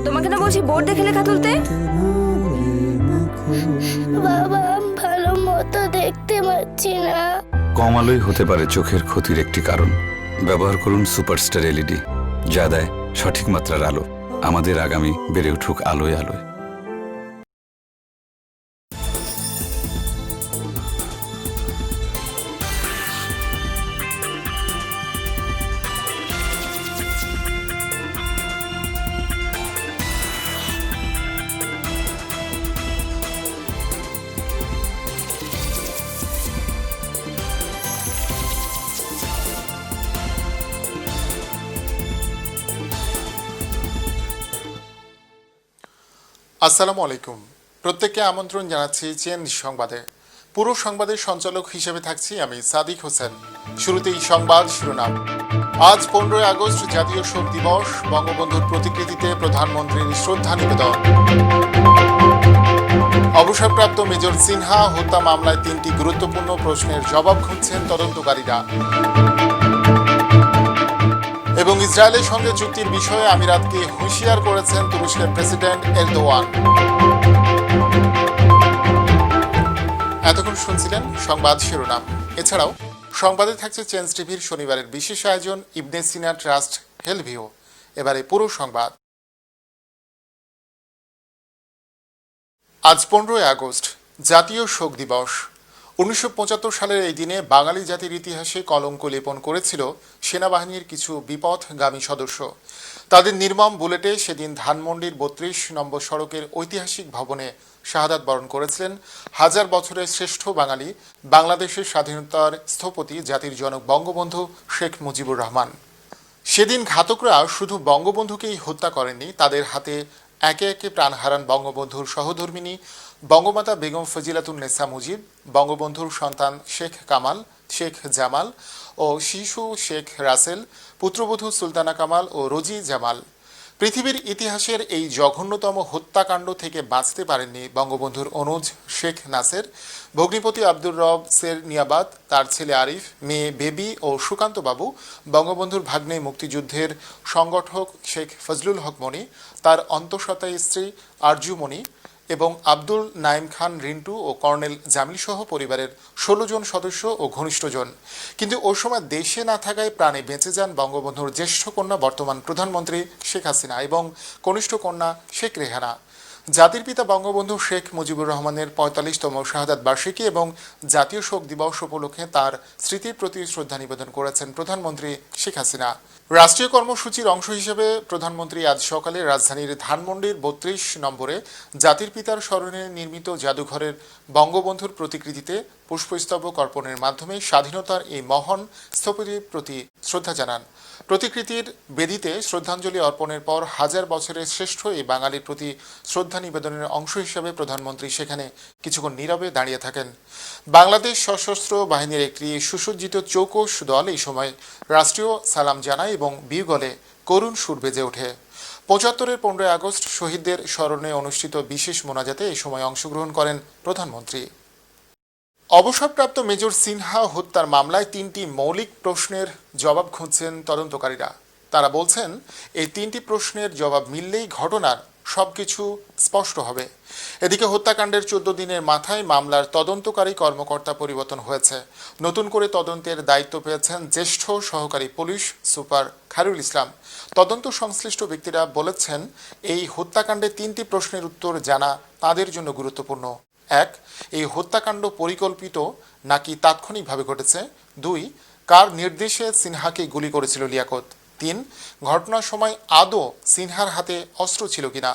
তোমাকে না বলছি বোর্ড দেখে লেখা তুলতে। বাবা, ভালো মতো দেখতে পাচ্ছি না। কম আলোই হতে পারে চোখের ক্ষতির একটি কারণ। ব্যবহার করুন সুপারস্টার এলইডি, যা দেয় সঠিক মাত্রার আলো। আমাদের আগামী বেড়ে উঠুক আলোয় আলোয়। আসসালামু আলাইকুম। প্রত্যেককে আমন্ত্রণ জানাচ্ছি চেন সংবাদে। পুরো সংবাদের সঞ্চালক হিসেবে থাকছি আমি সাদিক হোসেন। শুরুতেই সংবাদ শিরোনাম। আজ 15 আগস্ট জাতীয় শোক দিবস। বঙ্গবন্ধুর প্রতিকৃতিতে প্রধানমন্ত্রীর শ্রদ্ধা নিবেদন। অবসরপ্রাপ্ত মেজর সিনহা হত্যা মামলায় 3টি গুরুত্বপূর্ণ প্রশ্নের জবাব খুঁজছেন তদন্তকারীরা। এবং ইসরায়েলের সঙ্গে চুক্তির বিষয়ে আমিরাতকে হুঁশিয়ার করেছেন তুরস্কের প্রেসিডেন্ট এরদোয়ান। এতক্ষণ শুনছিলেন সংবাদ শিরোনাম। এছাড়াও সংবাদে থাকছে চেঞ্জ টিভির শনিবারের বিশেষ আয়োজন ইবনে সিনা ট্রাস্ট হেলভিও। এবারে পুরো সংবাদ। আজ 15 আগস্ট জাতীয় শোক দিবস। 1975 সালের এই দিনে বাঙালি জাতির ইতিহাসে কলঙ্ক লেপন করেছিল সেনাবাহিনীর কিছু বিপথগামী সদস্য। তাদের নির্মম বুলেটে সেদিন ধানমন্ডির 32 নম্বর সড়কের ঐতিহাসিক ভবনে শাহাদাত বরণ করেছিলেন হাজার বছরের শ্রেষ্ঠ বাঙালি, বাংলাদেশের স্বাধীনতার স্থপতি, জাতির জনক বঙ্গবন্ধু শেখ মুজিবুর রহমান। সেদিন ঘাতকরা শুধু বঙ্গবন্ধুকেই হত্যা করেননি, তাদের হাতে একে একে প্রাণ হারান বঙ্গবন্ধুর সহধর্মিণী বঙ্গমাতা বেগম ফজিলাতুন্নেসা মুজিব, বঙ্গবন্ধুর সন্তান শেখ কামাল, শেখ জামাল ও শিশু শেখ রাসেল, পুত্রবধূ সুলতানা কামাল ও রোজি জামাল। পৃথিবীর ইতিহাসের এই জঘন্যতম হত্যাকাণ্ড থেকে বাঁচতে পারেননি বঙ্গবন্ধুর অনুজ শেখ নাসের, ভগ্নিপতি আব্দুর রব সের নিয়াবাত, তার ছেলে আরিফ, মেয়ে বেবি ও সুকান্ত বাবু, বঙ্গবন্ধুর ভাগ্নে মুক্তিযুদ্ধের সংগঠক শেখ ফজলুল হক মনি, তার অন্তঃসত্ত্বা স্ত্রী আরজু মনি এবং আব্দুল নাইম খান রিন্টু ও কর্নেল জামিল সহ পরিবারের 16 জন সদস্য ও ঘনিষ্ঠজন। কিন্তু ওই সময় দেশে না থাকায় প্রাণে বেঁচে যান বঙ্গবন্ধুর জ্যেষ্ঠ কন্যা বর্তমান প্রধানমন্ত্রী শেখ হাসিনা এবং কনিষ্ঠ কন্যা শেখ রেহানা। জাতির পিতা বঙ্গবন্ধু শেখ মুজিবুর রহমানের 45তম শাহাদাত বার্ষিকী এবং জাতীয় শোক দিবস উপলক্ষে তার স্মৃতির প্রতি শ্রদ্ধা নিবেদন করেছেন প্রধানমন্ত্রী শেখ হাসিনা। রাষ্ট্রীয় কর্মসূচির অংশ হিসেবে প্রধানমন্ত্রী আজ সকালে রাজধানীর ধানমন্ডির 32 নম্বরে জাতির পিতার স্মরণে নির্মিত জাদুঘরের বঙ্গবন্ধুর প্রতিকৃতিতে পুষ্পস্তবক অর্পণের মাধ্যমে স্বাধীনতার এই মহান স্থপতির প্রতি শ্রদ্ধা জানান। প্রতিকৃতির বেদিতে শ্রদ্ধাঞ্জলি অর্পণের পর হাজার বছরের শ্রেষ্ঠ এই বাঙালির প্রতি শ্রদ্ধা নিবেদনের অংশ হিসেবে প্রধানমন্ত্রী সেখানে কিছুক্ষণ নীরবে দাঁড়িয়ে থাকেন। বাংলাদেশ সশস্ত্র বাহিনীর একটি সুসজ্জিত চৌকস দল এই সময় রাষ্ট্রীয় সালাম জানায় এবং বিউগলে করুণ সুর বেজে ওঠে। 75-এর 15 আগস্ট শহীদদের স্মরণে অনুষ্ঠিত বিশেষ মোনাজাতে এই সময় অংশগ্রহণ করেন প্রধানমন্ত্রী। অবসরপ্রাপ্ত মেজর সিনহা হত্যার মামলায় 3টি মৌলিক প্রশ্নের জবাব খুঁজছেন তদন্তকারীরা। তারা বলছেন এই 3টি প্রশ্নের জবাব মিললেই ঘটনার সবকিছু স্পষ্ট হবে। এদিকে হত্যাকাণ্ডের 14 দিনের মাথায় মামলার তদন্তকারী কর্মকর্তা পরিবর্তন হয়েছে। নতুন করে তদন্তের দায়িত্ব পেয়েছেন জ্যেষ্ঠ সহকারী পুলিশ সুপার খায়রুল ইসলাম। তদন্ত সংশ্লিষ্ট ব্যক্তিরা বলেছেন এই হত্যাকাণ্ডে 3টি প্রশ্নের উত্তর জানা তাদের জন্য গুরুত্বপূর্ণ। 1, এই হত্যাকাণ্ড পরিকল্পিত নাকি তাৎক্ষণিকভাবে ঘটেছে? 2, কার নির্দেশে সিনহাকে গুলি করেছিল লিয়াকত? 3, ঘটনার সময় আদৌ সিনহার হাতে অস্ত্র ছিল কিনা?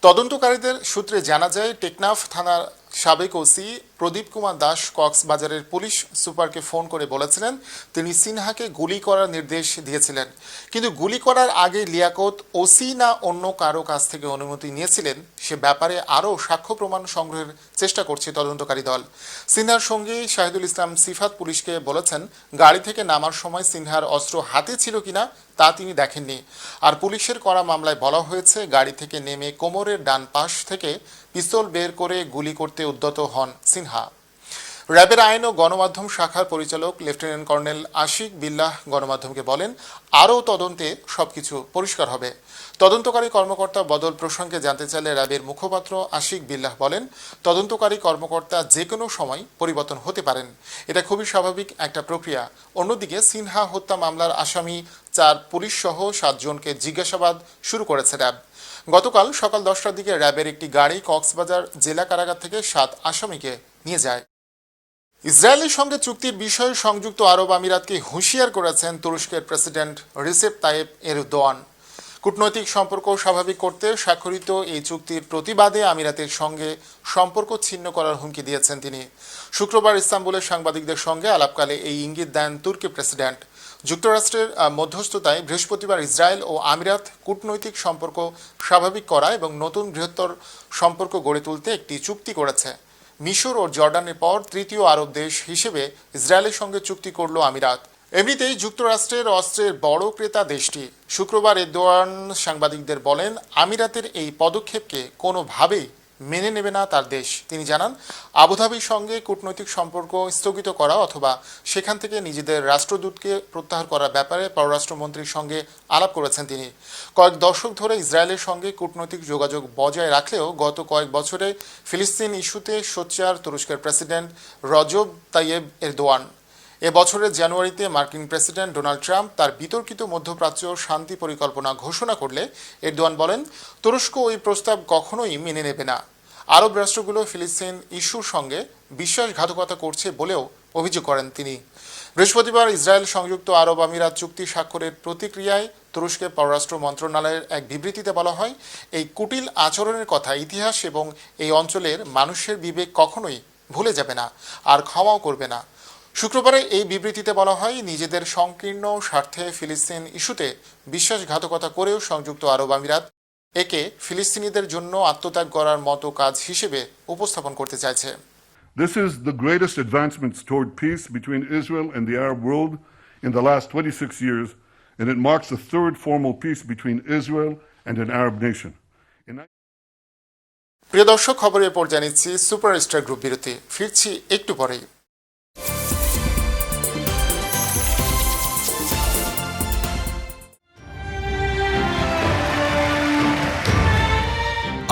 তদন্তকারীদের সূত্রে জানা যায় টেকনাফ থানার সাবেক ওসি প্রদীপ কুমার দাস কক্সবাজারের পুলিশ সুপারকে ফোন করে বলেছিলেন তিনি সিনহাকে গুলি করার নির্দেশ দিয়েছিলেন। কিন্তু গুলি করার আগে লিয়াকত ওসি না অন্য কারো কাছ থেকে অনুমতি নিয়েছিলেন সে ব্যাপারে আরও সাক্ষ্য প্রমাণ সংগ্রহের চেষ্টা করছে তদন্তকারী দল। সিনহার সঙ্গী শাহিদুল ইসলাম সিফাত পুলিশকে বলেছেন গাড়ি থেকে নামার সময় সিনহার অস্ত্র হাতে ছিল কিনা তা তিনি দেখেননি। আর পুলিশের করা মামলায় বলা হয়েছে গাড়ি থেকে নেমে কোমরের ডান পাশ থেকে পিস্তল বের করে গুলি করতে উদ্যত হন সিনহা। র্যাবের আইন ও গণমাধ্যম শাখার পরিচালক লেফটেন্যান্ট কর্নেল আশিক বিল্লাহ গণমাধ্যমকে বলেন, আরও তদন্তে সবকিছু পরিষ্কার হবে। তদন্তকারী কর্মকর্তা বদল প্রসঙ্গে জানতে চাইলে র্যাবের মুখপাত্র আশিক বিল্লাহ বলেন, তদন্তকারী কর্মকর্তা যে কোনো সময় পরিবর্তন হতে পারেন, এটা খুবই স্বাভাবিক একটা প্রক্রিয়া। অন্যদিকে সিনহা হত্যা মামলার আসামি 4 পুলিশ সহ 7 জনকে জিজ্ঞাসাবাদ শুরু করেছে র্যাব। গতকাল সকাল 10টার দিকে র্যাবের একটি গাড়ি কক্সবাজার জেলা কারাগার থেকে 7 আসামিকে নিয়ে যায়। ইসরায়েলের সঙ্গে চুক্তির বিষয়ে সংযুক্ত আরব আমিরাতকে হুঁশিয়ার করেছেন তুরস্কের প্রেসিডেন্ট রিসেপ তাইয়েপ এরদোয়ান। কূটনৈতিক সম্পর্ক স্বাভাবিক করতে স্বাক্ষরিত এই চুক্তির প্রতিবাদে আমিরাতের সঙ্গে সম্পর্ক ছিন্ন করার হুমকি দিয়েছেন তিনি। শুক্রবার ইস্তাম্বুলের সাংবাদিকদের সঙ্গে আলাপকালে এই ইঙ্গিত দেন তুর্কি প্রেসিডেন্ট। যুক্তরাষ্ট্রের মধ্যস্থতায় বৃহস্পতিবার ইসরায়েল ও আমিরাত কূটনৈতিক সম্পর্ক স্বাভাবিক করা এবং নতুন বৃহত্তর সম্পর্ক গড়ে তুলতে একটি চুক্তি করেছে। মিশর ও জর্ডানের পর তৃতীয় আরব দেশ হিসেবে ইসরায়েলের সঙ্গে চুক্তি করল আমিরাত। এমনিতেই যুক্তরাষ্ট্রের অস্ত্রের বড় ক্রেতা দেশটি। শুক্রবার এরদোয়ান সাংবাদিকদের বলেন, আমিরাতের এই পদক্ষেপকে কোনোভাবেই মেনে নেবে না তার দেশ। তিনি জানান, আবুধাবির সঙ্গে কূটনৈতিক সম্পর্ক স্থগিত করা অথবা সেখান থেকে নিজেদের রাষ্ট্রদূতকে প্রত্যাহার করার ব্যাপারে পররাষ্ট্রমন্ত্রীর সঙ্গে আলাপ করেছেন তিনি। কয়েক দশক ধরে ইসরায়েলের সঙ্গে কূটনৈতিক যোগাযোগ বজায় রাখলেও গত কয়েক বছরে ফিলিস্তিন ইস্যুতে সোচ্চার তুরস্কের প্রেসিডেন্ট রজব তাইয়েব এরদোয়ান। এবছরের জানুয়ারিতে মার্কিন প্রেসিডেন্ট ডোনাল্ড ট্রাম্প তার বিতর্কিত মধ্যপ্রাচ্য শান্তি পরিকল্পনা ঘোষণা করলে এরদোয়ান বলেন, তুরস্ক ওই প্রস্তাব কখনোই মেনে নেবে না। আরব রাষ্ট্রগুলো ফিলিস্তিন ইস্যুর সঙ্গে বিশ্বাসঘাতকতা করছে বলেও অভিযোগ করেন তিনি। বৃহস্পতিবার ইসরায়েল সংযুক্ত আরব আমিরাত চুক্তি স্বাক্ষরের প্রতিক্রিয়ায় তুরস্কের পররাষ্ট্র মন্ত্রণালয়ের এক বিবৃতিতে বলা হয়, এই কুটিল আচরণের কথা ইতিহাস এবং এই অঞ্চলের মানুষের বিবেক কখনোই ভুলে যাবে না আর ক্ষমাও করবে না। শুক্রবারে এই বিবৃতিতে বলা হয়, নিজেদের সংকীর্ণ স্বার্থে ফিলিস্তিন ইস্যুতে বিশ্বাসঘাতকতা করেও সংযুক্ত আরব আমিরাত একে ফিলিস্তিনিদের জন্য আত্মত্যাগ করার মতো কাজ হিসেবে উপস্থাপন করতে চাইছে। This is the greatest advancements toward peace between Israel and the Arab world in the last 26 years, and it marks the third formal peace between Israel and an Arab nation. প্রিয় দর্শক, খবরের পর জানিয়েছি সুপারস্টার গ্রুপ বিরতি। ফিরছি একটু পরেই।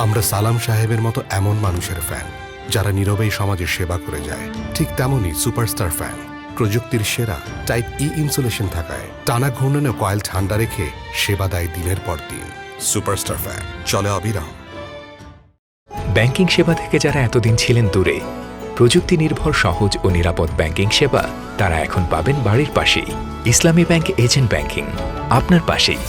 আমরা সালাম সাহেবের মতো এমন মানুষের ফ্যান যারা নীরবেই সমাজের সেবা করে যায়। ঠিক তেমনই সুপারস্টার ফ্যান প্রযুক্তির সেরা টাইপ ই ইনসুলেশন থাকায় টানা ঘূর্ণনে কয়েল ঠান্ডা রেখে সেবা দেয় দিনের পর দিন। সুপারস্টার ফ্যান চলে অবিরাম। ব্যাংকিং সেবা থেকে যারা এতদিন ছিলেন দূরে, প্রযুক্তি নির্ভর সহজ ও নিরাপদ ব্যাংকিং সেবা তারা এখন পাবেন বাড়ির পাশেই। ইসলামী ব্যাংক এজেন্ট ব্যাংকিং আপনার পাশেই।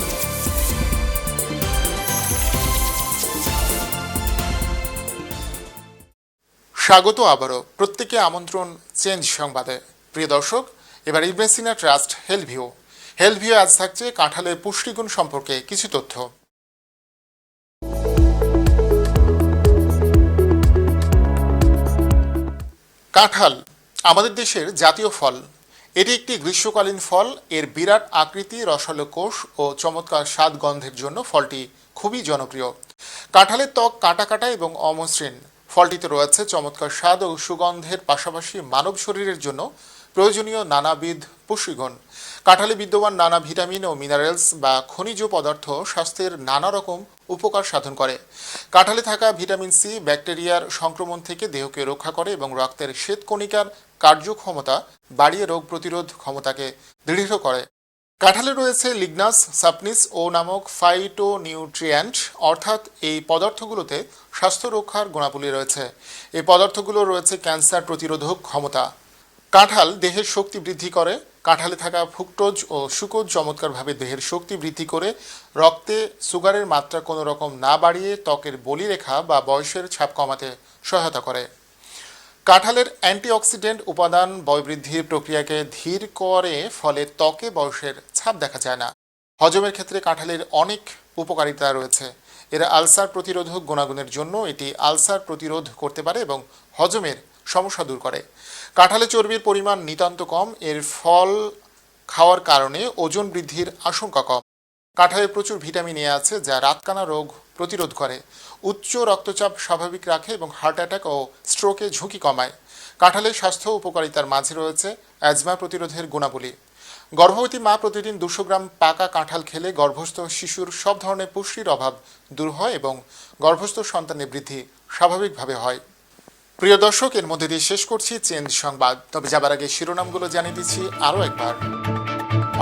স্বাগত আবারও প্রত্যেকে আমন্ত্রণ চেঞ্জ সংবাদে। প্রিয় দর্শক, এবার ইবনেসিনা ট্রাস্ট হেলথ ভিউ আজ থাকছে কাঁঠালের পুষ্টিগুণ সম্পর্কে কিছু তথ্য। কাঁঠাল আমাদের দেশের জাতীয় ফল। এটি একটি গ্রীষ্মকালীন ফল। এর বিরাট আকৃতি, রসালো কোষ ও চমৎকার স্বাদ গন্ধের জন্য ফলটি খুবই জনপ্রিয়। কাঁঠালের ত্বক কাটা কাটা এবং অমসৃণ। ফলটিতে রয়েছে চমৎকার স্বাদ ও সুগন্ধের পাশাপাশি মানব শরীরের জন্য প্রয়োজনীয় নানাবিধ পুষ্টিগুণ। কাঁঠালে বিদ্যমান নানা ভিটামিন ও মিনারেলস বা খনিজ পদার্থ স্বাস্থ্যের নানা রকম উপকার সাধন করে। কাঁঠালে থাকা ভিটামিন সি ব্যাকটেরিয়ার সংক্রমণ থেকে দেহকে রক্ষা করে এবং রক্তের শ্বেতকণিকার কার্যক্ষমতা বাড়িয়ে রোগ প্রতিরোধ ক্ষমতাকে দৃঢ় করে। কাঁঠালে রয়েছে লিগনাস সাপনিস ও নামক ফাইটোনিউট্রিয়েন্ট, অর্থাৎ এই পদার্থগুলোতে স্বাস্থ্য রক্ষার গুণাবলী রয়েছে। এই পদার্থগুলো রয়েছে ক্যান্সার প্রতিরোধক ক্ষমতা। কাঁঠাল দেহের শক্তি বৃদ্ধি করে। কাঁঠালে থাকা ফ্রুক্টোজ ও সুক্রোজ চমৎকারভাবে দেহের শক্তি বৃদ্ধি করে রক্তে সুগারের মাত্রা কোনো রকম না বাড়িয়ে ত্বকের বলিরেখা বা বয়সের ছাপ কমাতে সহায়তা করে। কাঁঠালের অ্যান্টিঅক্সিডেন্ট উপাদান বয়বৃদ্ধির প্রক্রিয়াকে ধীর করে, ফলে ত্বকে বয়সের ছাপ দেখা যায় না। হজমের ক্ষেত্রে কাঁঠালের অনেক উপকারিতা রয়েছে। এর আলসার প্রতিরোধক গুণাগুণের জন্য এটি আলসার প্রতিরোধ করতে পারে এবং হজমের সমস্যা দূর করে। কাঁঠালে চর্বির পরিমাণ নিতান্ত কম। এর ফল খাওয়ার কারণে ওজন বৃদ্ধির আশঙ্কা কম। কাঁঠালে প্রচুর ভিটামিন এ আছে যা রাতকানা রোগ প্রতিরোধ করে, উচ্চ রক্তচাপ স্বাভাবিক রাখে এবং হার্ট অ্যাটাক ও স্ট্রোকের ঝুঁকি কমায়। কাঁঠালের স্বাস্থ্য উপকারিতার মাঝে রয়েছে অ্যাজমা প্রতিরোধের গুণাবলী। গর্ভবতী মা প্রতিদিন 200 গ্রাম পাকা কাঁঠাল খেলে গর্ভস্থ শিশুর সব ধরনের পুষ্টির অভাব দূর হয় এবং গর্ভস্থ সন্তানের বৃদ্ধি স্বাভাবিকভাবে হয়। প্রিয় দর্শক, এর মধ্যে দিয়ে শেষ করছি চেঞ্জ সংবাদ। তবে যাবার আগে শিরোনামগুলো জানিয়ে দিচ্ছি আরও একবার।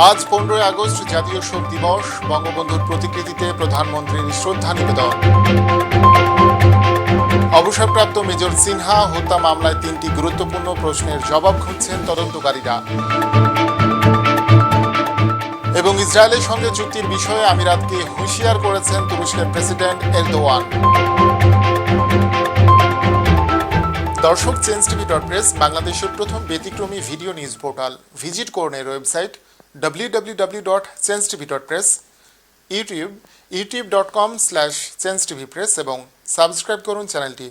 আজ 15 আগস্ট জাতীয় শোক দিবস। বঙ্গবন্ধুর প্রতিকৃতিতে প্রধানমন্ত্রীর শ্রদ্ধা নিবেদন। অবসরপ্রাপ্ত মেজর সিনহা হত্যা মামলায় 3টি গুরুত্বপূর্ণ প্রশ্নের জবাব খুঁজছেন তদন্তকারীরা। এবং ইসরায়েলের সঙ্গে চুক্তির বিষয়ে আমিরাতকে হুঁশিয়ার করেছেন তুরস্কের প্রেসিডেন্ট এরদোয়ান। দর্শক, changeTV.press বাংলাদেশের প্রথম ব্যতিক্রমী ভিডিও নিউজ পোর্টাল। ভিজিট করুন এর ওয়েবসাইট www.changetv.press, ইউটিউব youtube.com/changetvpress এবং সাবস্ক্রাইব করুন চ্যানেলটি।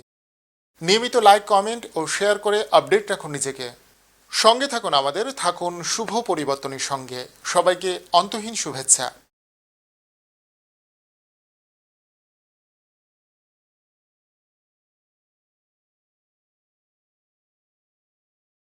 নিয়মিত লাইক, কমেন্ট ও শেয়ার করে আপডেট রাখুন নিজেকে। সঙ্গে থাকুন আমাদের, থাকুন শুভ পরিবর্তনের সঙ্গে। সবাইকে অন্তহীন শুভেচ্ছা।